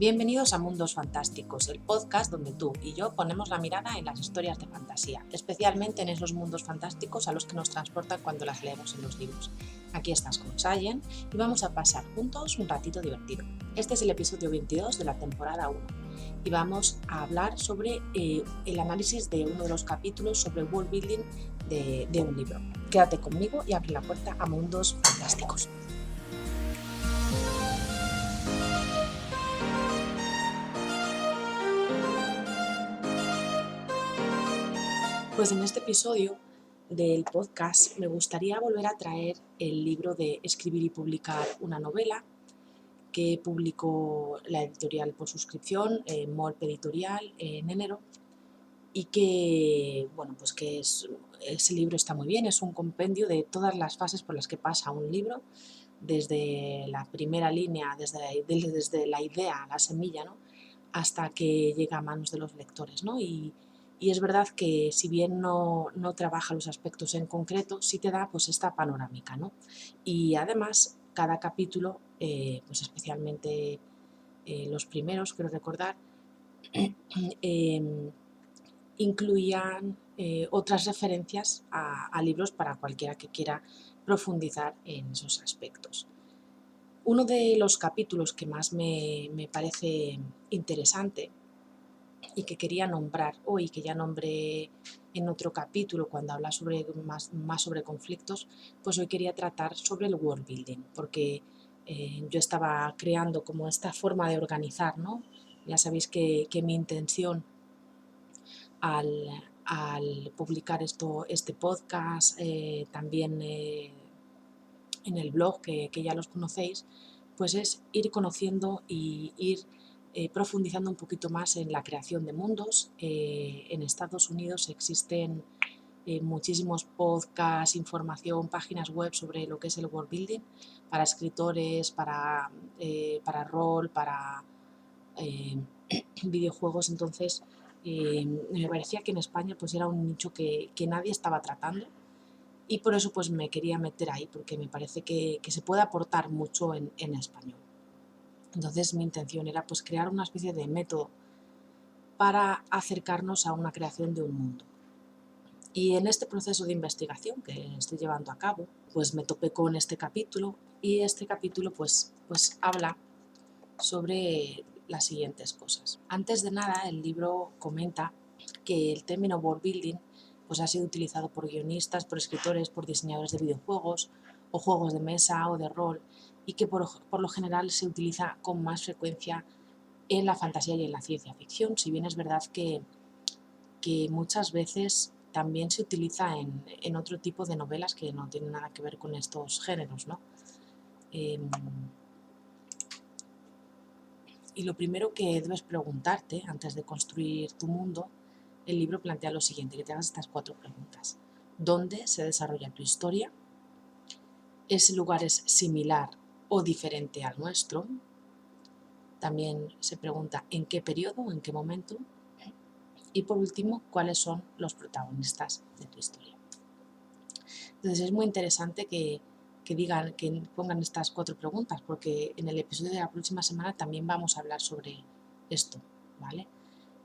Bienvenidos a Mundos Fantásticos, el podcast donde tú y yo ponemos la mirada en las historias de fantasía, especialmente en esos mundos fantásticos a los que nos transportan cuando las leemos en los libros. Aquí estás con Sayen y vamos a pasar juntos un ratito divertido. Este es el episodio 22 de la temporada 1 y vamos a hablar sobre el análisis de uno de los capítulos sobre world building de un libro. Quédate conmigo y abre la puerta a Mundos Fantásticos. Pues en este episodio del podcast me gustaría volver a traer el libro de Escribir y publicar una novela que publicó la editorial por suscripción, Molp Editorial, en enero, y que, bueno, pues que ese libro está muy bien, es un compendio de todas las fases por las que pasa un libro, desde la primera línea, desde la idea, la semilla, ¿no?, hasta que llega a manos de los lectores, ¿no? Y es verdad que si bien no trabaja los aspectos en concreto, sí te da pues esta panorámica, ¿no? Y además cada capítulo, pues especialmente los primeros, quiero recordar, incluían otras referencias a libros para cualquiera que quiera profundizar en esos aspectos. Uno de los capítulos que más me parece interesante y que quería nombrar hoy, que ya nombré en otro capítulo cuando habla sobre más sobre conflictos, pues hoy quería tratar sobre el world building, porque yo estaba creando como esta forma de organizar, ¿no? Ya sabéis que mi intención al publicar este podcast, también en el blog, que ya los conocéis, pues es ir conociendo y ir profundizando un poquito más en la creación de mundos. En Estados Unidos existen muchísimos podcasts, información, páginas web sobre lo que es el world building para escritores, para rol, para eh, videojuegos. Entonces me parecía que en España pues era un nicho que nadie estaba tratando, y por eso pues me quería meter ahí, porque me parece que se puede aportar mucho en español. Entonces mi intención era pues crear una especie de método para acercarnos a una creación de un mundo. Y en este proceso de investigación que estoy llevando a cabo, pues me topé con este capítulo, y este capítulo pues habla sobre las siguientes cosas. Antes de nada, el libro comenta que el término world building pues ha sido utilizado por guionistas, por escritores, por diseñadores de videojuegos o juegos de mesa o de rol, y que por lo general se utiliza con más frecuencia en la fantasía y en la ciencia ficción, si bien es verdad que muchas veces también se utiliza en otro tipo de novelas que no tienen nada que ver con estos géneros, ¿no? Y lo primero que debes preguntarte antes de construir tu mundo, el libro plantea lo siguiente, que te hagas estas 4 preguntas. ¿Dónde se desarrolla tu historia? ¿Ese lugar es similar o diferente al nuestro? También se pregunta en qué periodo o en qué momento. Y por último, ¿cuáles son los protagonistas de tu historia? Entonces es muy interesante que pongan estas 4 preguntas, porque en el episodio de la próxima semana también vamos a hablar sobre esto, ¿vale?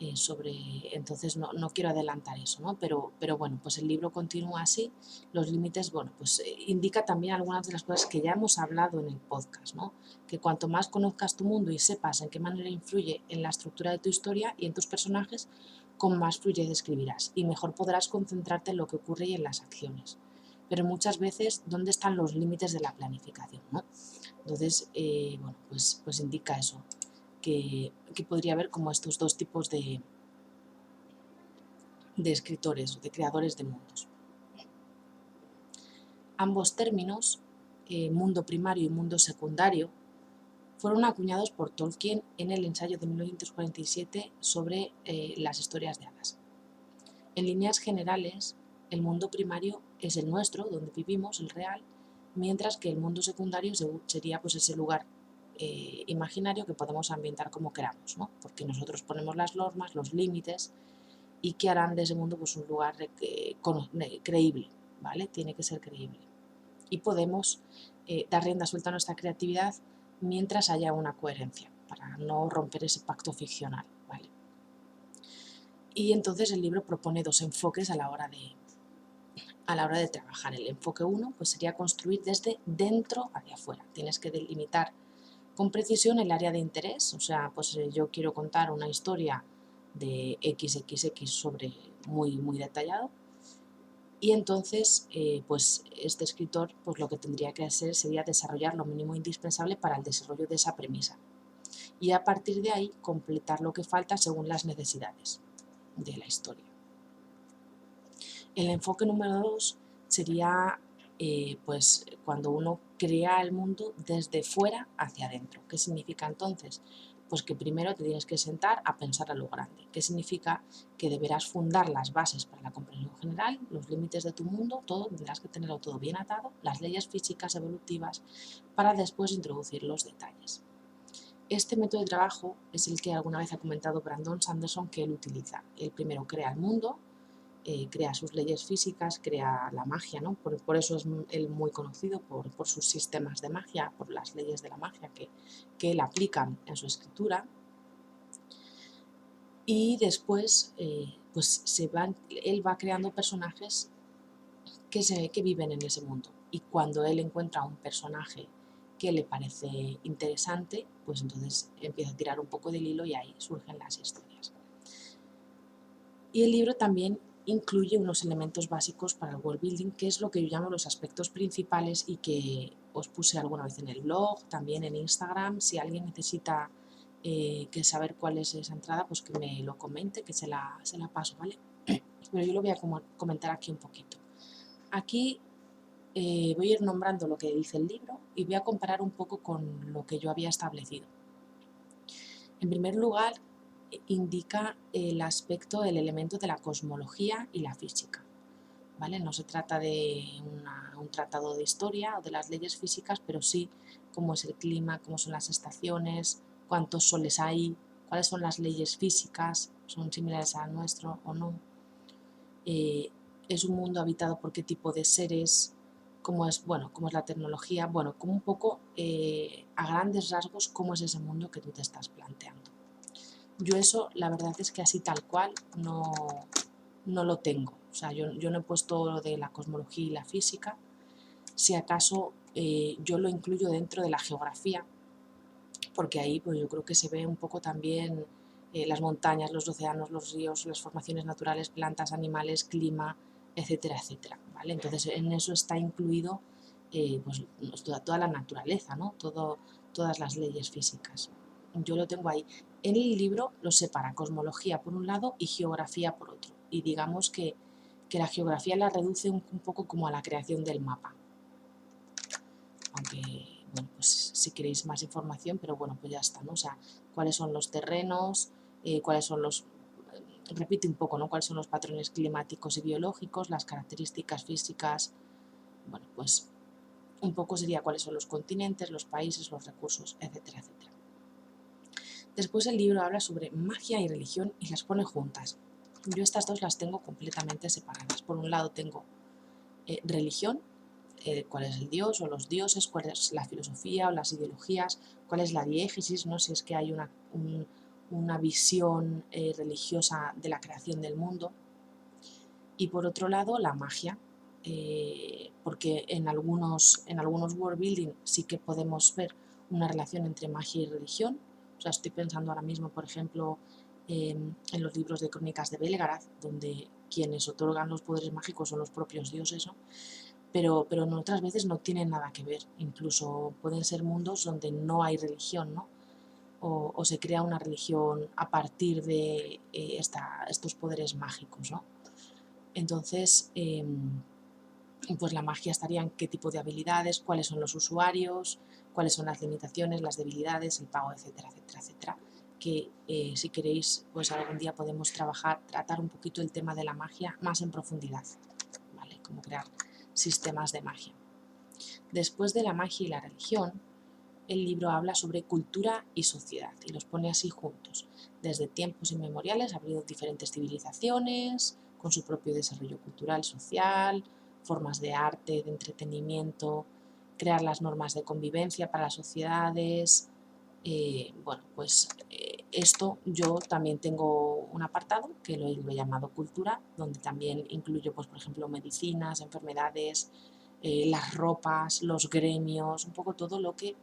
Entonces no quiero adelantar eso, ¿no? Pero bueno, pues el libro continúa así. Los límites, bueno, pues indica también algunas de las cosas que ya hemos hablado en el podcast, ¿no? Que cuanto más conozcas tu mundo y sepas en qué manera influye en la estructura de tu historia y en tus personajes, con más fluidez escribirás y mejor podrás concentrarte en lo que ocurre y en las acciones. Pero muchas veces, ¿dónde están los límites de la planificación, ¿no? Entonces, bueno, pues indica eso, que podría haber como estos 2 tipos de escritores o de creadores de mundos. Ambos términos, mundo primario y mundo secundario, fueron acuñados por Tolkien en el ensayo de 1947 sobre las historias de hadas. En líneas generales, el mundo primario es el nuestro, donde vivimos, el real, mientras que el mundo secundario sería pues ese lugar imaginario que podemos ambientar como queramos, ¿no? Porque nosotros ponemos las normas, los límites, y que harán de ese mundo pues un lugar creíble, ¿vale? Tiene que ser creíble. Y podemos dar rienda suelta a nuestra creatividad mientras haya una coherencia. para no romper ese pacto ficcional, ¿vale? Y entonces el libro propone dos enfoques a la hora de trabajar. El enfoque 1 pues sería construir desde dentro hacia afuera. Tienes que delimitar con precisión el área de interés, o sea, pues yo quiero contar una historia de XXX sobre muy detallado, y entonces pues este escritor pues lo que tendría que hacer sería desarrollar lo mínimo indispensable para el desarrollo de esa premisa y a partir de ahí completar lo que falta según las necesidades de la historia. El enfoque número 2 sería pues cuando uno crea el mundo desde fuera hacia adentro. ¿Qué significa entonces? Pues que primero te tienes que sentar a pensar a lo grande. ¿Qué significa? Que deberás fundar las bases para la comprensión general, los límites de tu mundo, todo, tendrás que tenerlo todo bien atado, las leyes físicas evolutivas, para después introducir los detalles. Este método de trabajo es el que alguna vez ha comentado Brandon Sanderson que él utiliza. Él primero crea el mundo, crea sus leyes físicas, crea la magia, ¿no? Por eso es él muy conocido, por sus sistemas de magia, por las leyes de la magia que él aplica en su escritura. Y después pues él va creando personajes que viven en ese mundo. Y cuando él encuentra un personaje que le parece interesante, pues entonces empieza a tirar un poco del hilo y ahí surgen las historias. Y el libro también incluye unos elementos básicos para el world building, que es lo que yo llamo los aspectos principales y que os puse alguna vez en el blog, también en Instagram. Si alguien necesita que saber cuál es esa entrada, pues que me lo comente, que se la paso, ¿vale? Pero yo lo voy a comentar aquí un poquito. Aquí voy a ir nombrando lo que dice el libro y voy a comparar un poco con lo que yo había establecido. En primer lugar, indica el aspecto, el elemento de la cosmología y la física, ¿vale? No se trata de un tratado de historia o de las leyes físicas, pero sí cómo es el clima, cómo son las estaciones, cuántos soles hay, cuáles son las leyes físicas, son similares al nuestro o no. Es un mundo habitado por qué tipo de seres, cómo es la tecnología, como un poco a grandes rasgos cómo es ese mundo que tú te estás planteando. Yo eso, la verdad es que así tal cual no lo tengo. O sea, yo no he puesto lo de la cosmología y la física. Si acaso yo lo incluyo dentro de la geografía, porque ahí pues yo creo que se ve un poco también las montañas, los océanos, los ríos, las formaciones naturales, plantas, animales, clima, etcétera, etcétera, ¿vale? Entonces en eso está incluido pues toda la naturaleza, ¿no? Todas las leyes físicas. Yo lo tengo ahí. En el libro lo separa cosmología por un lado y geografía por otro. Y digamos que la geografía la reduce un poco como a la creación del mapa. Aunque, pues si queréis más información, pero bueno, pues ya está, ¿no? O sea, cuáles son los terrenos, cuáles son repite un poco, ¿no? Cuáles son los patrones climáticos y biológicos, las características físicas, bueno, pues un poco sería cuáles son los continentes, los países, los recursos, etcétera, etcétera. Después el libro habla sobre magia y religión y las pone juntas. Yo estas dos las tengo completamente separadas. Por un lado tengo religión, cuál es el dios o los dioses, cuál es la filosofía o las ideologías, cuál es la diégesis, ¿no? Si es que hay una visión religiosa de la creación del mundo. Y por otro lado, la magia, porque en algunos world building sí que podemos ver una relación entre magia y religión. O sea, estoy pensando ahora mismo, por ejemplo, en los libros de crónicas de Belgarath, donde quienes otorgan los poderes mágicos son los propios dioses, ¿no? Pero en otras veces no tienen nada que ver. Incluso pueden ser mundos donde no hay religión, ¿no? O se crea una religión a partir de estos poderes mágicos, ¿no? Entonces, pues la magia estaría en qué tipo de habilidades, cuáles son los usuarios, cuáles son las limitaciones, las debilidades, el pago, etcétera, etcétera, etcétera. Que si queréis, pues algún día podemos tratar un poquito el tema de la magia más en profundidad, ¿vale? Cómo crear sistemas de magia. Después de la magia y la religión, el libro habla sobre cultura y sociedad y los pone así juntos. Desde tiempos inmemoriales ha habido diferentes civilizaciones con su propio desarrollo cultural, social, formas de arte, de entretenimiento, crear las normas de convivencia para las sociedades, bueno, pues esto yo también tengo un apartado que lo he llamado cultura, donde también incluyo, pues, por ejemplo, medicinas, enfermedades, las ropas, los gremios, un poco todo lo que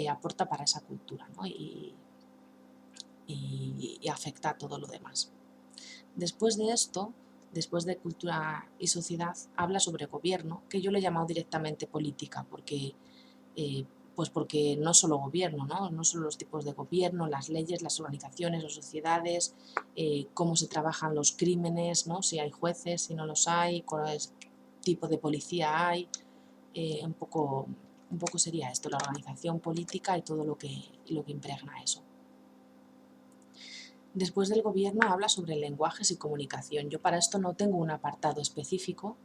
aporta para esa cultura, ¿no? Y afecta a todo lo demás. Después de esto, después de cultura y sociedad, habla sobre gobierno, que yo le he llamado directamente política, porque eh, pues porque no solo gobierno, ¿no? No solo los tipos de gobierno, las leyes, las organizaciones, las sociedades, cómo se trabajan los crímenes, ¿no? Si hay jueces, si no los hay, cuál tipo de policía hay, un poco sería esto, la organización política y todo lo que impregna eso. Después del gobierno habla sobre lenguajes y comunicación. Yo para esto no tengo un apartado específico,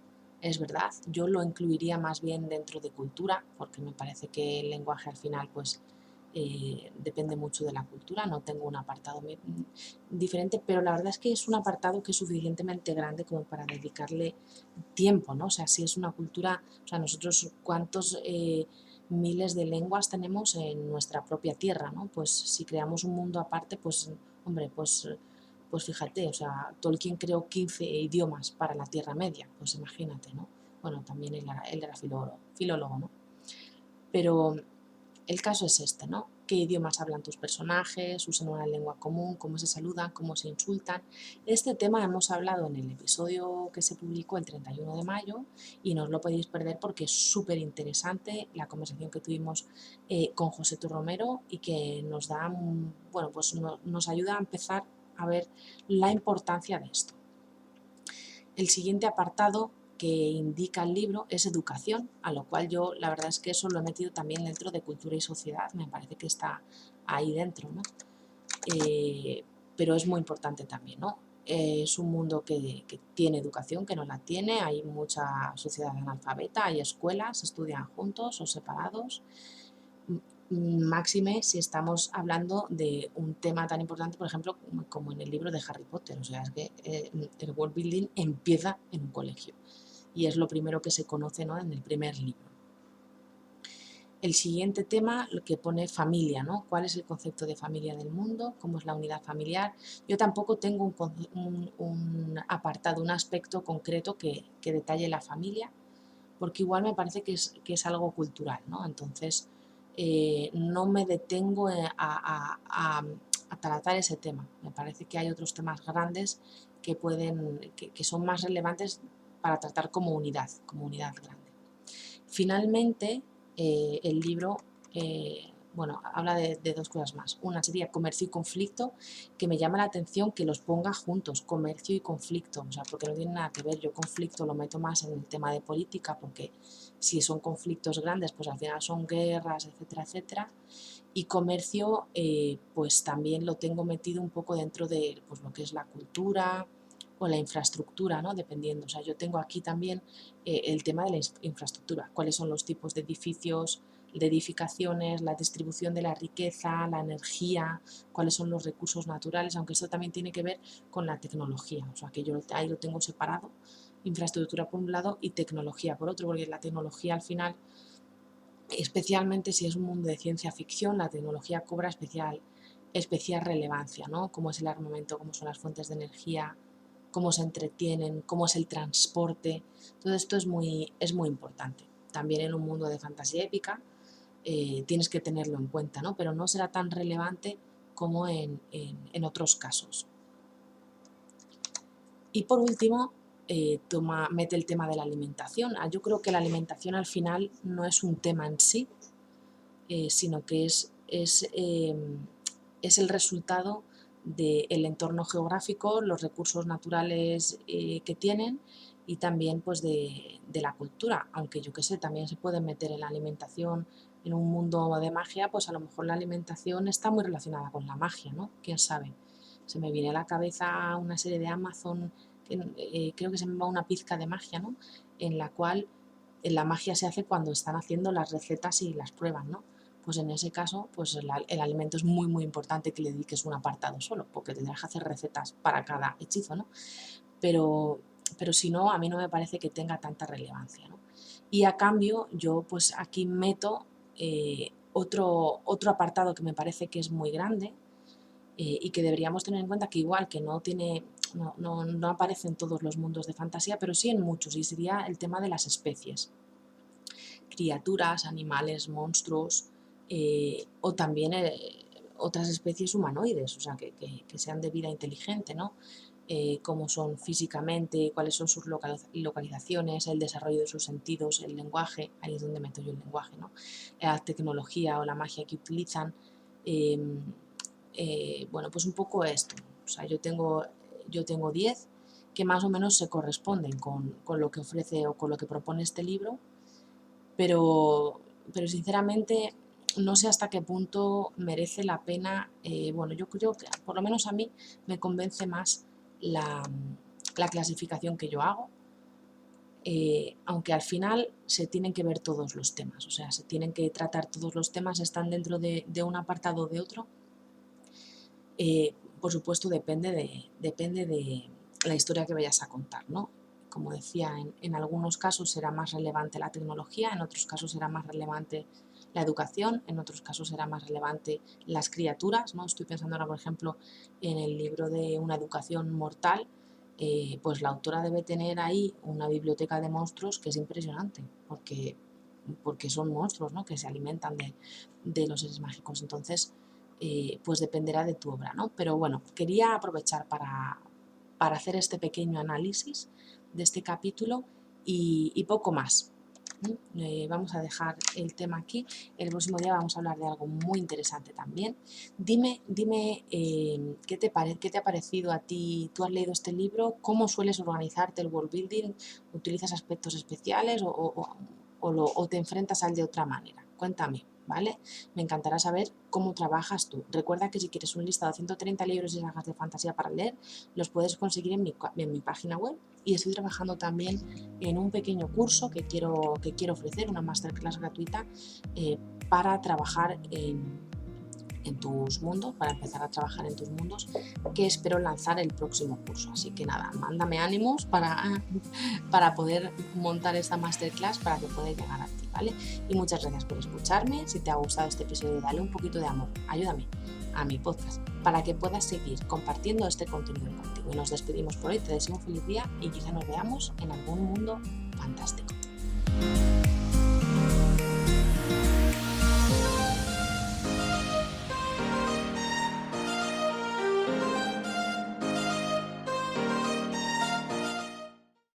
es verdad, yo lo incluiría más bien dentro de cultura, porque me parece que el lenguaje al final pues depende mucho de la cultura, no tengo un apartado diferente, pero la verdad es que es un apartado que es suficientemente grande como para dedicarle tiempo, ¿no? O sea, si es una cultura, o sea, nosotros cuántos miles de lenguas tenemos en nuestra propia tierra, ¿no? Pues si creamos un mundo aparte, pues, hombre, pues fíjate, o sea, Tolkien creó 15 idiomas para la Tierra Media, pues imagínate, ¿no? Bueno, también él era filólogo, ¿no? Pero el caso es este, ¿no? ¿Qué idiomas hablan tus personajes? ¿Usan una lengua común? ¿Cómo se saludan? ¿Cómo se insultan? Este tema hemos hablado en el episodio que se publicó el 31 de mayo y no os lo podéis perder porque es súper interesante la conversación que tuvimos con José Romero y que nos da, bueno, pues nos ayuda a empezar a ver la importancia de esto. El siguiente apartado que indica el libro es educación, a lo cual yo la verdad es que eso lo he metido también dentro de cultura y sociedad, me parece que está ahí dentro, ¿no? Pero es muy importante también, ¿no? Es un mundo que tiene educación, que no la tiene, hay mucha sociedad analfabeta, hay escuelas, estudian juntos o separados, máxime si estamos hablando de un tema tan importante, por ejemplo, como en el libro de Harry Potter. O sea, es que el world building empieza en un colegio y es lo primero que se conoce, ¿no? En el primer libro. El siguiente tema lo que pone familia, ¿no? ¿Cuál es el concepto de familia del mundo? ¿Cómo es la unidad familiar? Yo tampoco tengo un apartado, un aspecto concreto que detalle la familia, porque igual me parece que es algo cultural, ¿no? Entonces, no me detengo a tratar ese tema. Me parece que hay otros temas grandes que son más relevantes para tratar como unidad grande. Finalmente, el libro bueno, habla de dos cosas más. Una sería comercio y conflicto, que me llama la atención que los ponga juntos, comercio y conflicto, o sea, porque no tiene nada que ver. Yo conflicto lo meto más en el tema de política, porque si son conflictos grandes, pues al final son guerras, etcétera, etcétera. Y comercio, pues también lo tengo metido un poco dentro de pues, lo que es la cultura o la infraestructura, ¿no? Dependiendo. O sea, yo tengo aquí también el tema de la infraestructura, cuáles son los tipos de edificios, de edificaciones, la distribución de la riqueza, la energía, cuáles son los recursos naturales, aunque esto también tiene que ver con la tecnología, o sea que yo ahí lo tengo separado, infraestructura por un lado y tecnología por otro, porque la tecnología al final, especialmente si es un mundo de ciencia ficción, la tecnología cobra especial relevancia, ¿no? Cómo es el armamento, cómo son las fuentes de energía, cómo se entretienen, cómo es el transporte. Todo esto es muy importante. También en un mundo de fantasía épica tienes que tenerlo en cuenta, ¿no? Pero no será tan relevante como en otros casos. Y por último, mete el tema de la alimentación. Yo creo que la alimentación al final no es un tema en sí, sino que es el resultado del entorno geográfico, los recursos naturales que tienen y también pues de la cultura, aunque yo qué sé, también se puede meter en la alimentación en un mundo de magia, pues a lo mejor la alimentación está muy relacionada con la magia, ¿no? ¿Quién sabe? Se me viene a la cabeza una serie de Amazon, creo que se llama Una pizca de magia, ¿no? En la cual la magia se hace cuando están haciendo las recetas y las pruebas, ¿no? Pues en ese caso, pues el alimento es muy, muy importante que le dediques un apartado solo, porque tendrás que hacer recetas para cada hechizo, ¿no? Pero, pero si no, a mí no me parece que tenga tanta relevancia, ¿no? Y a cambio, yo pues aquí meto Otro apartado que me parece que es muy grande y que deberíamos tener en cuenta, que igual que no aparece en todos los mundos de fantasía, pero sí en muchos, y sería el tema de las especies. Criaturas, animales, monstruos, o también otras especies humanoides, o sea, que sean de vida inteligente, ¿no? Cómo son físicamente, cuáles son sus localizaciones, el desarrollo de sus sentidos, el lenguaje, ahí es donde meto yo el lenguaje, ¿no? La tecnología o la magia que utilizan. Bueno, pues un poco esto. O sea, yo tengo 10 que más o menos se corresponden con lo que ofrece o con lo que propone este libro, pero sinceramente no sé hasta qué punto merece la pena. Bueno, yo creo que por lo menos a mí me convence más la clasificación que yo hago, aunque al final se tienen que ver todos los temas, o sea, se tienen que tratar todos los temas, están dentro de un apartado o de otro. Por supuesto, depende de la historia que vayas a contar, ¿no? Como decía, en algunos casos será más relevante la tecnología, en otros casos será más relevante la educación, en otros casos será más relevante las criaturas, ¿no? Estoy pensando ahora, por ejemplo, en el libro de Una educación mortal, pues la autora debe tener ahí una biblioteca de monstruos que es impresionante, porque son monstruos, ¿no? Que se alimentan de los seres mágicos. Entonces, pues dependerá de tu obra, ¿no? Pero bueno, quería aprovechar para hacer este pequeño análisis de este capítulo y poco más. Vamos a dejar el tema aquí. El próximo día vamos a hablar de algo muy interesante también. Dime ¿qué te ha parecido a ti? ¿Tú has leído este libro? ¿Cómo sueles organizarte el world building? ¿Utilizas aspectos especiales o te enfrentas al de otra manera? Cuéntame, ¿vale? Me encantará saber cómo trabajas tú. Recuerda que si quieres un listado de 130 libros y sagas de fantasía para leer, los puedes conseguir en mi página web, y estoy trabajando también en un pequeño curso que quiero ofrecer, una masterclass gratuita para trabajar en tus mundos, para empezar a trabajar en tus mundos, que espero lanzar el próximo curso. Así que nada, mándame ánimos para poder montar esta masterclass para que pueda llegar a ti, ¿vale? Y muchas gracias por escucharme. Si te ha gustado este episodio, dale un poquito de amor, ayúdame a mi podcast para que puedas seguir compartiendo este contenido contigo. Y nos despedimos por hoy, te deseo un feliz día y quizá nos veamos en algún mundo fantástico.